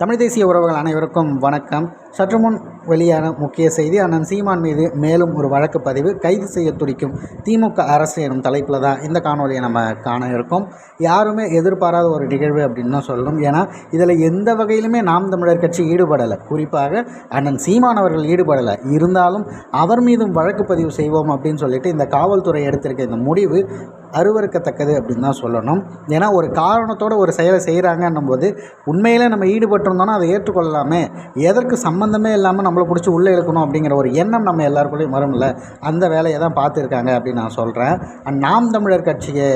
தமிழ் தேசிய உறவுகள் அனைவருக்கும் வணக்கம். சற்று முன் வெளியான முக்கிய செய்தி, அண்ணன் சீமான் மீது மேலும் ஒரு வழக்கு பதிவு, கைது செய்ய துடிக்கும் திமுக அரசு எனும் தலைப்பில் தான் இந்த காணொலியை நம்ம காண இருக்கோம். யாருமே எதிர்பாராத ஒரு நிகழ்வு அப்படின்னு தான் சொல்லணும். ஏன்னா இதில் எந்த வகையிலுமே நாம் தமிழர் கட்சி ஈடுபடலை, குறிப்பாக அண்ணன் சீமான் அவர்கள் ஈடுபடலை. இருந்தாலும் அவர் மீதும் வழக்கு பதிவு செய்வோம் அப்படின்னு சொல்லிட்டு இந்த காவல்துறை எடுத்திருக்க இந்த முடிவு அருவருக்கத்தக்கது அப்படின்னு தான் சொல்லணும். ஏன்னா ஒரு காரணத்தோடு ஒரு செயலை செய்கிறாங்கன்னும் போது உண்மையிலே நம்ம ஈடுபட்டிருந்தோன்னா அதை ஏற்றுக்கொள்ளலாமே. எதற்கு சம்மந்தமே இல்லாமல் நம்மளை பிடிச்சி உள்ளே இழுக்கணும் அப்படிங்கிற ஒரு எண்ணம் நம்ம எல்லாருக்குள்ளேயும் வரும்ல, அந்த வேலையை தான் பார்த்துருக்காங்க அப்படின்னு நான் சொல்கிறேன். நாம் தமிழர் கட்சியை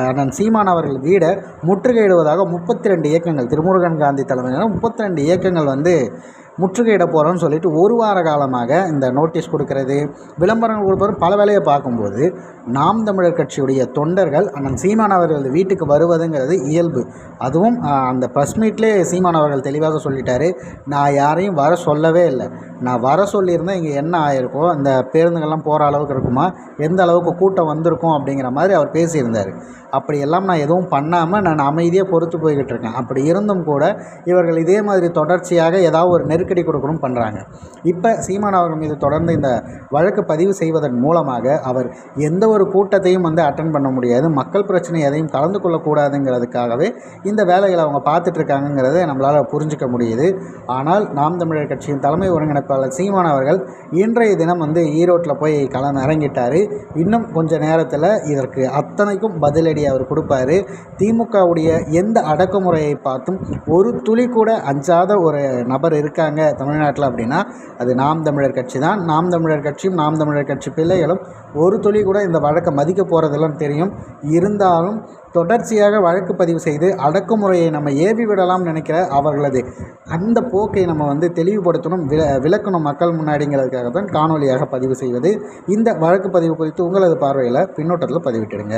அண்ணன் சீமான் அவர்கள் வீடை முற்றுகையிடுவதாக 32 இயக்கங்கள், திருமுருகன் காந்தி தலைமையில் 32 இயக்கங்கள் முற்றுகையிட போகிறோன்னு சொல்லிட்டு ஒரு வார காலமாக இந்த நோட்டீஸ் கொடுக்கறது, விளம்பரங்கள் கொடுப்பது, பல வேலையை பார்க்கும்போது நாம் தமிழர் கட்சியுடைய தொண்டர்கள் அண்ணன் சீமான் அவர்கள் வீட்டுக்கு வருவதுங்கிறது இயல்பு. அதுவும் அந்த ப்ரெஸ் மீட்லேயே சீமான் அவர்கள் தெளிவாக சொல்லிட்டாரு, நான் யாரையும் வர சொல்லவே இல்லை, நான் வர சொல்லியிருந்தேன் இங்கே என்ன ஆகிருக்கோ, அந்த பேருந்துகள்லாம் போகிற அளவுக்கு இருக்குமா, எந்த அளவுக்கு கூட்டம் வந்திருக்கும் அப்படிங்கிற மாதிரி அவர் பேசியிருந்தார். அப்படியெல்லாம் நான் எதுவும் பண்ணாமல் நான் அமைதியாக பொறுத்து போய்கிட்டு இருக்கேன். அப்படி இருந்தும் கூட இவர்கள் இதே மாதிரி தொடர்ச்சியாக ஏதாவது ஒரு நெருக்கடி கொடுக்கணும் பண்ணுறாங்க. இப்போ சீமான் அவர்கள் மீது தொடர்ந்து இந்த வழக்கு பதிவு செய்வதன் மூலமாக அவர் எந்த ஒரு கூட்டத்தையும் அட்டன் பண்ண முடியாது, மக்கள் பிரச்சனை எதையும் கலந்து கொள்ளக்கூடாதுங்கிறதுக்காகவே இந்த வேலைகளை அவங்க பார்த்துட்ருக்காங்கிறத நம்மளால் புரிஞ்சிக்க முடியுது. ஆனால் நாம் தமிழர் கட்சியின் தலைமை ஒருங்கிணைப்பாளர் சீமான் அவர்கள் இன்றைய தினம் ஈரோட்டில் போய் இறங்கிட்டார். இன்னும் கொஞ்சம் நேரத்தில் இதற்கு அத்தனைக்கும் பதிலடி அவர் கொடுப்பார். திமுகவுடைய எந்த அடக்குமுறையை பார்த்தும் ஒரு துளி கூட அஞ்சாத ஒரு நபர் இருக்காங்க தமிழ்நாட்டில் அப்படின்னா அது நாம் தமிழர் கட்சி தான். நாம் தமிழர் கட்சியும் நாம் தமிழர் கட்சி பிள்ளைகளும் ஒரு துளி கூட இந்த வழக்கை மதிக்க போகிறதெல்லாம் தெரியும். இருந்தாலும் தொடர்ச்சியாக வழக்கு பதிவு செய்து அடக்குமுறையை நம்ம ஏவி விடலாம் நினைக்கிற அவர்களது அந்த போக்கை நம்ம தெளிவுபடுத்தணும், விளக்கணும் மக்கள் முன்னாடிங்கிறதுக்காக தான் காணொலியாக பதிவு செய்வது. இந்த வழக்கு பதிவு குறித்து உங்களது பார்வையில் பின்னோட்டத்தில் பதிவிட்டுடுங்க.